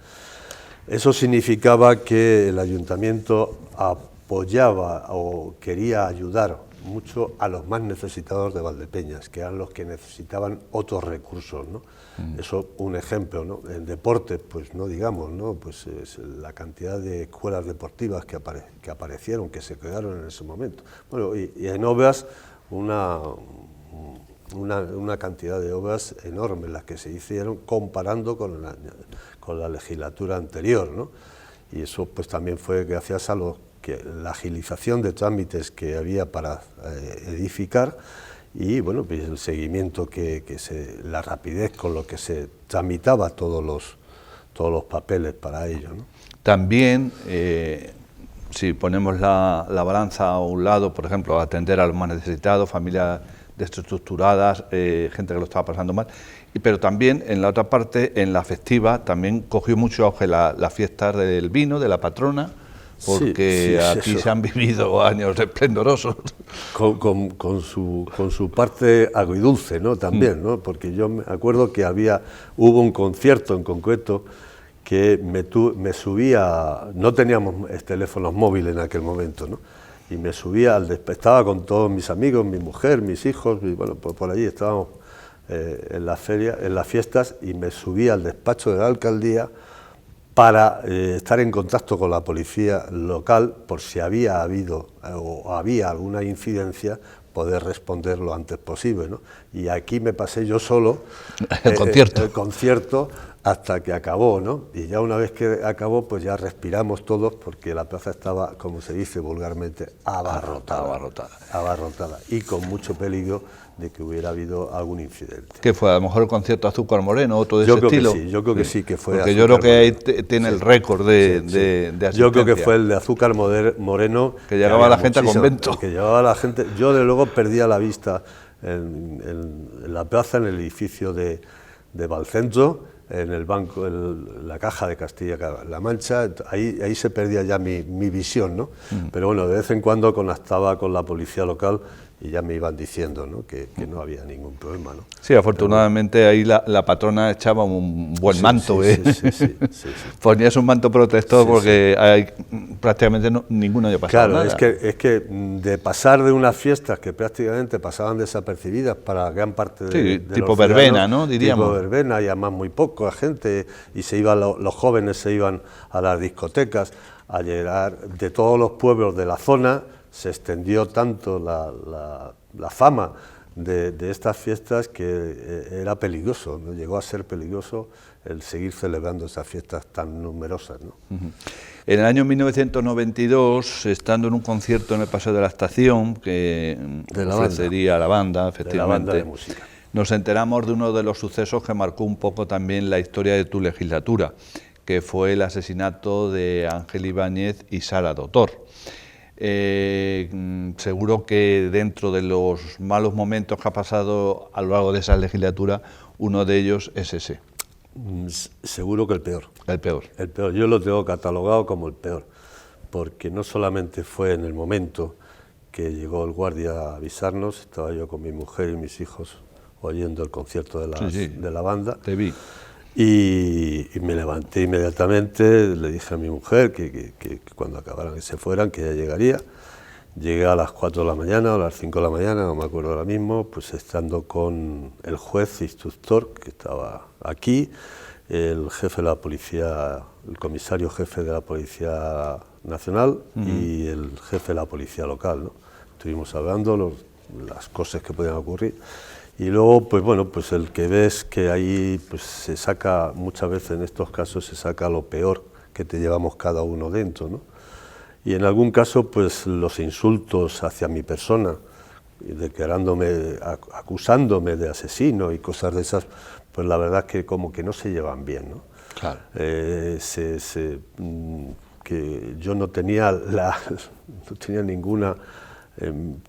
S2: Eso significaba que el ayuntamiento apoyaba o quería ayudar mucho a los más necesitados de Valdepeñas, que eran los que necesitaban otros recursos, ¿no? Eso, un ejemplo, ¿no? En deporte, pues no digamos, ¿no? Pues la cantidad de escuelas deportivas que aparecieron, que se crearon en ese momento. Bueno, y en obras, una cantidad de obras enormes las que se hicieron comparando con la legislatura anterior, ¿no? Y eso pues también fue gracias a la agilización de trámites que había para edificar y bueno, pues el seguimiento la rapidez con lo que se tramitaba todos los papeles para ello, ¿no?
S1: También, si ponemos la balanza a un lado, por ejemplo, atender a los más necesitados, familias desestructuradas, gente que lo estaba pasando mal, pero también en la otra parte, en la festiva, también cogió mucho auge las fiestas del vino, de la patrona, porque aquí se han vivido años esplendorosos.
S2: Con su parte agridulce, ¿no? También, ¿no? Porque yo me acuerdo que hubo un concierto en concreto que me subía, no teníamos teléfonos móviles en aquel momento, ¿no? Y me subía estaba con todos mis amigos, mi mujer, mis hijos, y bueno, pues por allí estábamos en la feria, en las fiestas, y me subía al despacho de la alcaldía para estar en contacto con la policía local por si había habido o había alguna incidencia, poder responder lo antes posible, ¿no? Y aquí me pasé yo solo
S1: el
S2: concierto hasta que acabó, ¿no? Y ya una vez que acabó, pues ya respiramos todos porque la plaza estaba, como se dice vulgarmente, abarrotada y con mucho peligro de que hubiera habido algún incidente.
S1: ¿Qué fue? A lo mejor el concierto Azúcar Moreno, otro de ese estilo.
S2: Yo creo que sí, que fue.
S1: Porque yo creo que ahí tiene el récord de asistencia.
S2: Yo creo que fue el de Azúcar Moreno.
S1: Que llegaba la gente a convento.
S2: Que llevaba la gente. Yo de luego perdía la vista en la plaza, en el edificio de Valcentro, en el banco, la caja de Castilla-La Mancha, ahí se perdía ya mi visión, ¿no? Pero bueno, de vez en cuando conectaba con la policía local y ya me iban diciendo, ¿no? Que no había ningún problema, ¿no?
S1: Sí, afortunadamente ahí la patrona echaba un buen manto,
S2: sí.
S1: Ponías un manto protector porque prácticamente ninguno había pasado nada.
S2: Claro, es que de pasar de unas fiestas que prácticamente pasaban desapercibidas para gran parte de
S1: tipo
S2: los
S1: verbena,
S2: ciudadanos,
S1: ¿no? Diríamos.
S2: Tipo verbena, y además muy poca gente, y se iban los jóvenes se iban a las discotecas, a llegar de todos los pueblos de la zona. Se extendió tanto la fama de estas fiestas que era peligroso, ¿no? Llegó a ser peligroso el seguir celebrando esas fiestas tan numerosas, ¿no?
S1: En el año 1992, estando en un concierto en el Paseo de la Estación, que ofrecería la banda, efectivamente,
S2: de la banda de música,
S1: nos enteramos de uno de los sucesos que marcó un poco también la historia de tu legislatura, que fue el asesinato de Ángel Ibáñez y Sara Doctor. Seguro que dentro de los malos momentos que ha pasado a lo largo de esa legislatura, uno de ellos es ese.
S2: Seguro que el peor.
S1: El peor.
S2: El peor. Yo lo tengo catalogado como el peor, porque no solamente fue en el momento que llegó el guardia a avisarnos, estaba yo con mi mujer y mis hijos oyendo el concierto de la banda.
S1: Te vi.
S2: Y me levanté inmediatamente, le dije a mi mujer que cuando acabaran que se fueran, que ya llegaría. Llegué a las 4 de la mañana, a las 5 de la mañana, no me acuerdo ahora mismo, pues estando con el juez instructor que estaba aquí, el jefe de la policía, el comisario jefe de la Policía Nacional y el jefe de la policía local, ¿no? Estuvimos hablando las cosas que podían ocurrir. Y luego, pues bueno, pues el que ves que ahí pues se saca, muchas veces en estos casos se saca lo peor que te llevamos cada uno dentro, ¿no? Y en algún caso, pues los insultos hacia mi persona, declarándome, acusándome de asesino y cosas de esas, pues la verdad es que como que no se llevan bien, ¿no?
S1: Claro.
S2: Que yo no tenía ninguna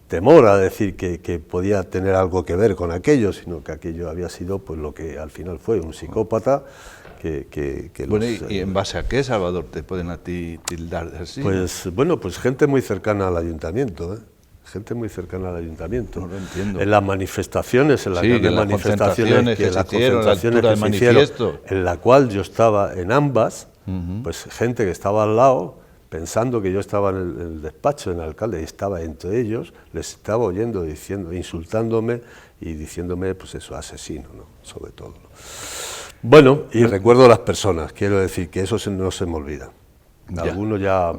S2: temor a decir que podía tener algo que ver con aquello, sino que aquello había sido pues lo que al final fue, un psicópata
S1: bueno, ¿y en base a qué, Salvador, te pueden a ti tildar de así?
S2: Pues bueno, pues gente muy cercana al ayuntamiento, gente muy cercana al ayuntamiento.
S1: No lo entiendo.
S2: En las manifestaciones, en las grandes manifestaciones que se hicieron, en la cual yo estaba en ambas, pues gente que estaba al lado, pensando que yo estaba en el despacho del alcalde y estaba entre ellos, les estaba oyendo, diciendo, insultándome y diciéndome, pues eso, asesino, ¿no? Sobre todo, ¿no? Bueno, y recuerdo a las personas, quiero decir que eso no se me olvida. Alguno ya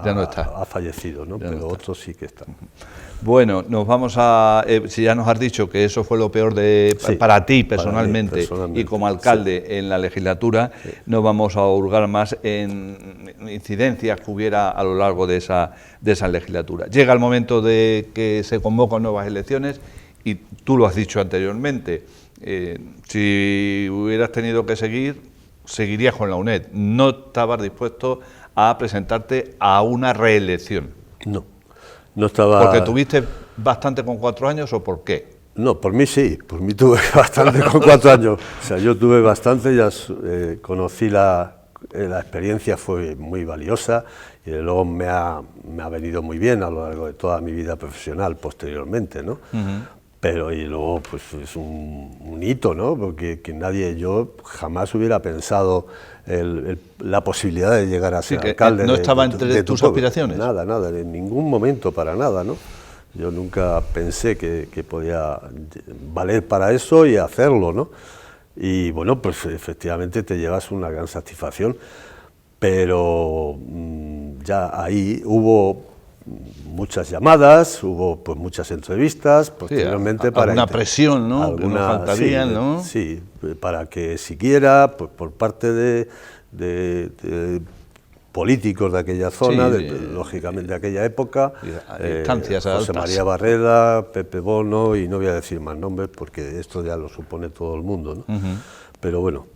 S1: no está.
S2: Ha fallecido, ¿no? Pero otros sí que están.
S1: Bueno, nos vamos a... si ya nos has dicho que eso fue lo peor para ti personalmente, y como alcalde en la legislatura, nos vamos a hurgar más en incidencias que hubiera a lo largo de esa legislatura. Llega el momento de que se convocan nuevas elecciones y tú lo has dicho anteriormente, si hubieras tenido que seguir, seguirías con la UNED. No estabas dispuesto a presentarte a una reelección.
S2: No estaba...
S1: ¿Porque tuviste bastante con 4 años o por qué?
S2: No, por mí sí, por mí tuve bastante con 4 años. O sea, yo tuve bastante, ya conocí la experiencia, fue muy valiosa y luego me ha venido muy bien a lo largo de toda mi vida profesional posteriormente, ¿no? Pero y luego pues es un hito, ¿no? Porque yo jamás hubiera pensado la posibilidad de llegar a ser alcalde.
S1: ¿No estaba entre tus aspiraciones?
S2: Nada, en ningún momento, para nada, ¿no? Yo nunca pensé que podía valer para eso y hacerlo, ¿no? Y bueno, pues efectivamente te llevas una gran satisfacción, pero ya ahí hubo muchas llamadas, hubo pues muchas entrevistas, posteriormente para...
S1: Alguna presión, ¿no? Que nos faltaría, ¿no?
S2: Sí, para que siguiera pues, por parte de políticos de aquella zona, lógicamente de aquella época, José María Barreda, Pepe Bono, y no voy a decir más nombres porque esto ya lo supone todo el mundo, ¿no? Pero bueno,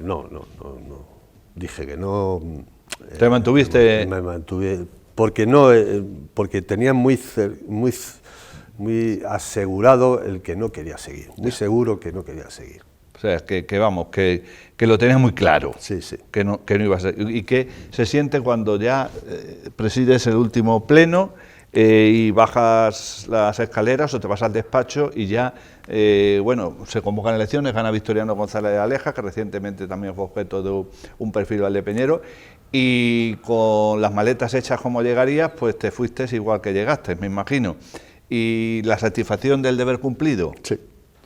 S2: no, dije que no.
S1: ¿Te mantuviste?
S2: Me mantuve, porque tenía muy asegurado el que no quería seguir, muy seguro que no quería seguir.
S1: O sea, que lo tenías muy claro,
S2: sí.
S1: Que no iba a ser. ¿Y qué se siente cuando ya presides el último pleno? y bajas las escaleras o te vas al despacho y ya, bueno, se convocan elecciones, gana Victoriano González de Aleja, que recientemente también fue objeto de un perfil valdepeñero, y con las maletas hechas como llegarías, pues te fuiste igual que llegaste, me imagino. Y la satisfacción del deber cumplido.
S2: Sí.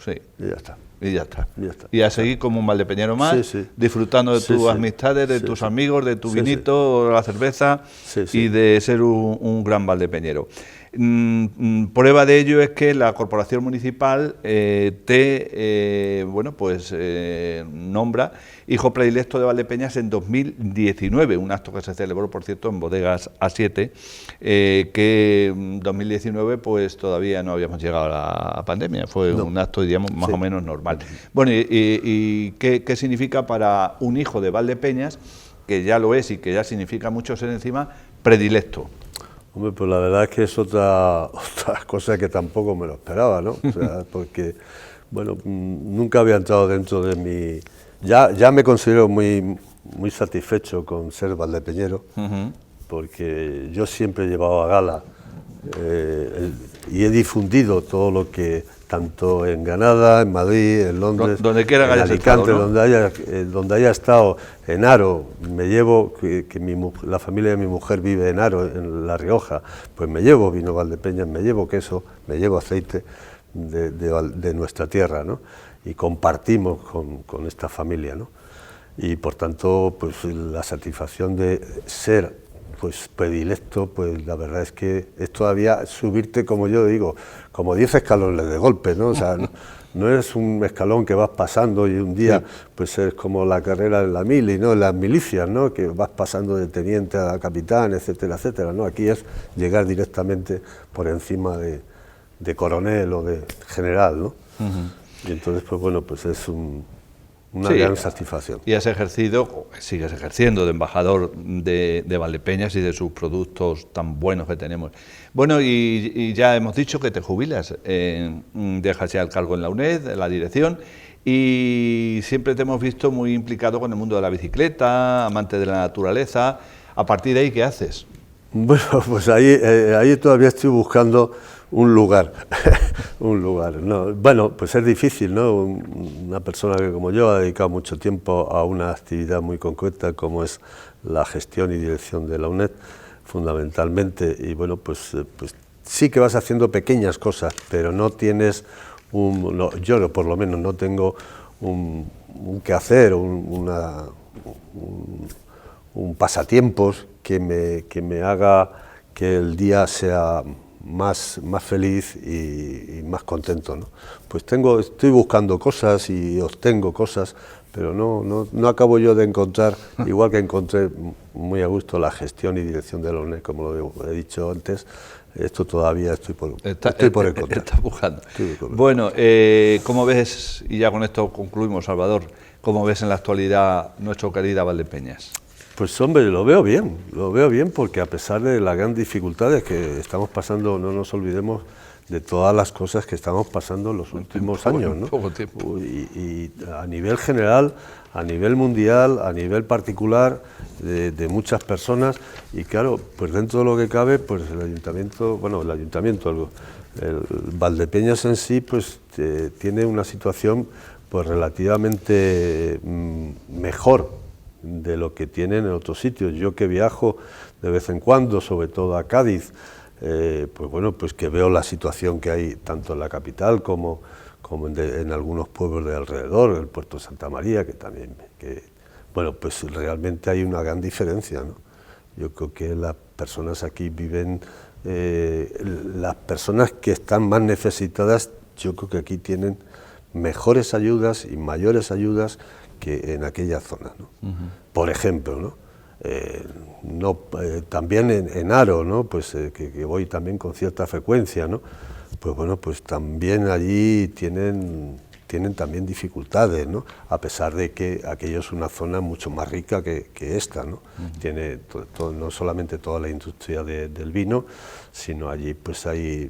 S1: Sí.
S2: Y ya está.
S1: Y ya está.
S2: Y ya está.
S1: Y a seguir como un valdepeñero más,
S2: sí, sí.
S1: disfrutando de
S2: sí,
S1: tus
S2: sí.
S1: amistades, de
S2: sí,
S1: tus
S2: sí.
S1: amigos, de tu
S2: sí,
S1: vinito,
S2: sí.
S1: la cerveza,
S2: sí, sí.
S1: y de ser un gran valdepeñero. Prueba de ello es que la Corporación Municipal bueno, pues nombra hijo predilecto de Valdepeñas en 2019, un acto que se celebró, por cierto, en Bodegas A7, que en 2019 pues todavía no habíamos llegado a la pandemia, fue un acto, digamos, más o menos normal. Bueno, ¿y qué significa para un hijo de Valdepeñas, que ya lo es y que ya significa mucho ser encima, predilecto?
S2: Hombre, pues la verdad es que es otra cosa que tampoco me lo esperaba, ¿no? O sea, porque, bueno, nunca había entrado dentro de mi... Ya me considero muy satisfecho con ser valdepeñero, porque yo siempre he llevado a gala y he difundido todo lo que, tanto en Granada, en Madrid, en Londres,
S1: donde quiera que
S2: en
S1: hayas
S2: Alicante,
S1: estado, ¿no?
S2: donde haya estado, en Haro, me llevo, la familia de mi mujer vive en Haro, en La Rioja, pues me llevo vino Valdepeñas, me llevo queso, me llevo aceite de nuestra tierra, ¿no? Y compartimos con esta familia, ¿no? Y por tanto, pues la satisfacción de ser pues predilecto, pues la verdad es que es todavía subirte, como yo digo, como 10 escalones de golpe, ¿no? O sea, no es un escalón que vas pasando y un día, pues es como la carrera en la mili, ¿no? En las milicias, ¿no? Que vas pasando de teniente a capitán, etcétera, etcétera, ¿no? Aquí es llegar directamente por encima de coronel o de general, ¿no? Y entonces, pues bueno, pues es una gran satisfacción.
S1: Y has ejercido, sigues ejerciendo de embajador de Valdepeñas y de sus productos tan buenos que tenemos. Bueno, y ya hemos dicho que te jubilas, dejas ya el cargo en la UNED, en la dirección, y siempre te hemos visto muy implicado con el mundo de la bicicleta, amante de la naturaleza. A partir de ahí, ¿qué haces?
S2: Bueno, pues ahí todavía estoy buscando un lugar, No, bueno, pues es difícil, ¿no? Una persona que como yo ha dedicado mucho tiempo a una actividad muy concreta como es la gestión y dirección de la UNED, fundamentalmente, y bueno, pues sí que vas haciendo pequeñas cosas, pero no tienes yo por lo menos no tengo un quehacer, un pasatiempos que me haga que el día sea más feliz y más contento, ¿no? Pues estoy buscando cosas y obtengo cosas, pero no acabo yo de encontrar, igual que encontré muy a gusto la gestión y dirección de la UNED, como lo he dicho antes, esto todavía estoy por encontrar.
S1: Estás buscando. Bueno, ¿cómo ves, y ya con esto concluimos, Salvador, cómo ves en la actualidad nuestro querida Valdepeñas?
S2: Pues hombre, lo veo bien porque a pesar de las grandes dificultades que estamos pasando, no nos olvidemos de todas las cosas que estamos pasando en los últimos años, ¿no?
S1: Poco tiempo.
S2: Y a nivel general, a nivel mundial, a nivel particular, de muchas personas, y claro, pues dentro de lo que cabe, pues el Valdepeñas en sí, pues tiene una situación pues relativamente mejor de lo que tienen en otros sitios. Yo que viajo de vez en cuando, sobre todo a Cádiz, pues bueno, pues que veo la situación que hay tanto en la capital como en algunos pueblos de alrededor, el puerto de Santa María, bueno, pues realmente hay una gran diferencia, ¿no? Yo creo que las personas aquí viven, las personas que están más necesitadas, yo creo que aquí tienen mejores ayudas y mayores ayudas que en aquella zona, ¿no? Por ejemplo, ¿no? También en Haro, ¿no? Pues que voy también con cierta frecuencia, ¿no? Pues bueno, pues también allí tienen también dificultades, ¿no? A pesar de que aquello es una zona mucho más rica que esta, ¿no? Tiene no solamente toda la industria del vino, sino allí pues hay,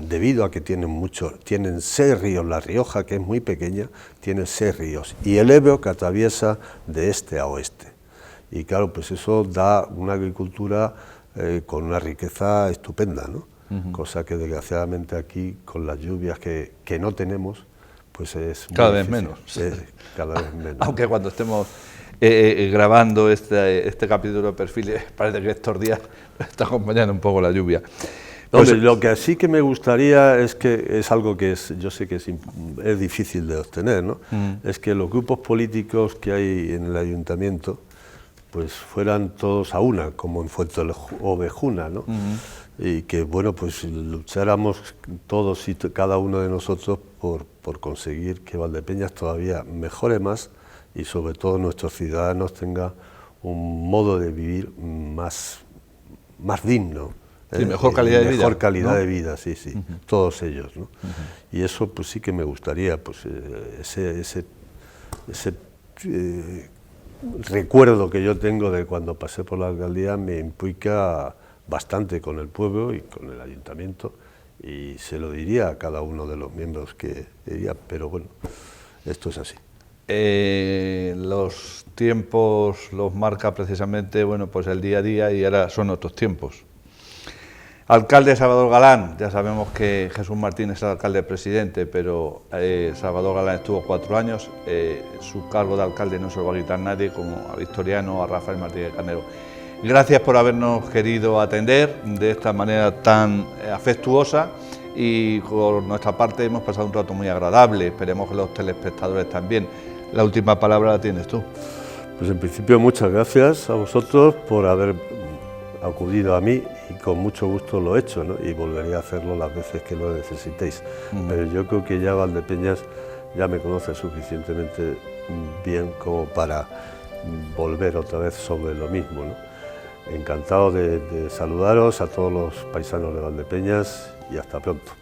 S2: debido a que tienen 6 ríos, La Rioja, que es muy pequeña, tiene 6 ríos, y el Ebro que atraviesa de este a oeste. Y claro, pues eso da una agricultura con una riqueza estupenda, ¿no? cosa que desgraciadamente aquí, con las lluvias que no tenemos, pues es
S1: cada vez menos.
S2: Cada vez menos.
S1: Aunque cuando estemos grabando este capítulo de Perfiles, parece que estos días está acompañando un poco la lluvia.
S2: Pues lo que sí que me gustaría es que es algo que yo sé que es difícil de obtener, ¿no? Es que los grupos políticos que hay en el ayuntamiento pues fueran todos a una, como en Fuenteovejuna, ¿no? Y que, bueno, pues lucháramos todos y cada uno de nosotros por conseguir que Valdepeñas todavía mejore más y sobre todo nuestros ciudadanos tengan un modo de vivir más digno.
S1: Sí, mejor calidad de vida.
S2: Mejor calidad, ¿no?, de vida, sí, todos ellos, ¿no? Y eso pues sí que me gustaría, pues ese recuerdo que yo tengo de cuando pasé por la alcaldía me implica bastante con el pueblo y con el ayuntamiento, y se lo diría a cada uno de los miembros que diría, pero bueno, esto es así.
S1: Los tiempos los marca precisamente, bueno, pues el día a día, y ahora son otros tiempos. Alcalde Salvador Galán, ya sabemos que Jesús Martín es el alcalde presidente, pero Salvador Galán estuvo 4 años, su cargo de alcalde no se lo va a quitar nadie, como a Victoriano o a Rafael Martínez Carnero. Gracias por habernos querido atender de esta manera tan afectuosa, y por nuestra parte hemos pasado un rato muy agradable, esperemos que los telespectadores también. La última palabra la tienes tú.
S2: Pues en principio muchas gracias a vosotros por haber acudido a mí, y con mucho gusto lo he hecho, ¿no? Y volveré a hacerlo las veces que lo necesitéis. Pero yo creo que ya Valdepeñas ya me conoce suficientemente bien como para volver otra vez sobre lo mismo, ¿no? Encantado de saludaros a todos los paisanos de Valdepeñas y hasta pronto.